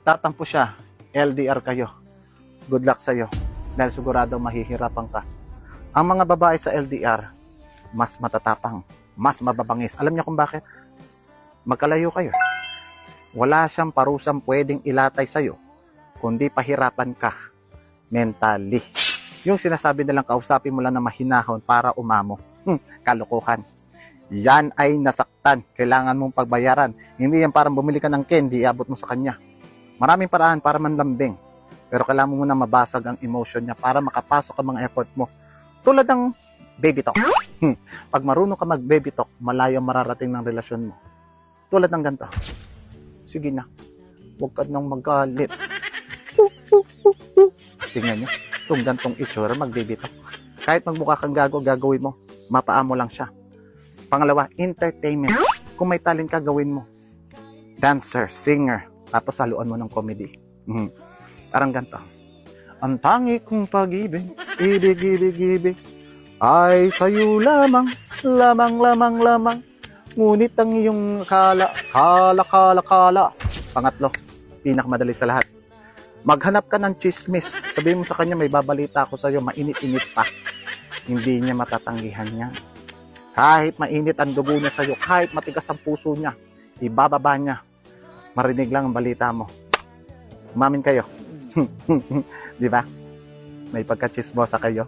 nagtatampo siya, LDR kayo. Good luck sa'yo. Dahil sigurado mahihirapan ka. Ang mga babae sa LDR, mas matatapang, mas mababangis. Alam niyo kung bakit? Magkalayo kayo. Wala siyang parusang pwedeng ilatay sa'yo, kundi pahirapan ka mentally. Yung sinasabi nilang kausapin mo lang na mahinahon para umamo. Kalokohan. Yan ay nasaktan. Kailangan mong pagbayaran. Hindi yan parang bumili ka ng candy, iabot mo sa kanya. Maraming paraan para manlambing. Pero kailangan mo muna mabasag ang emotion niya para makapasok ang mga effort mo. Tulad ng baby talk. Pag marunong ka mag-baby talk, malayo mararating ng relasyon mo. Tulad ng ganito. Sige na, huwag ka nang magalit. Tingnan nyo, itong gantong itsura, mag-baby talk. Kahit magmukha kang gago, gagawin mo. Mapaamo lang siya. Pangalawa, entertainment. Kung may talent ka, gawin mo. Dancer, singer, tapos saluan mo ng comedy. Parang ganito. Ang tangi kong pag-ibig, ibig, ay sa'yo lamang, lamang. Ngunit ang iyong kala. Pangatlo, pinakamadali sa lahat. Maghanap ka ng chismis. Sabihin mo sa kanya, may babalita ako sa'yo, mainit-init pa. Hindi niya matatanggihan niya. Kahit mainit ang dugo niya sa'yo, kahit matigas ang puso niya, ibababa niya. Marinig lang ang balita mo. Umamin kayo. Di ba? May pagka-chismosa kayo.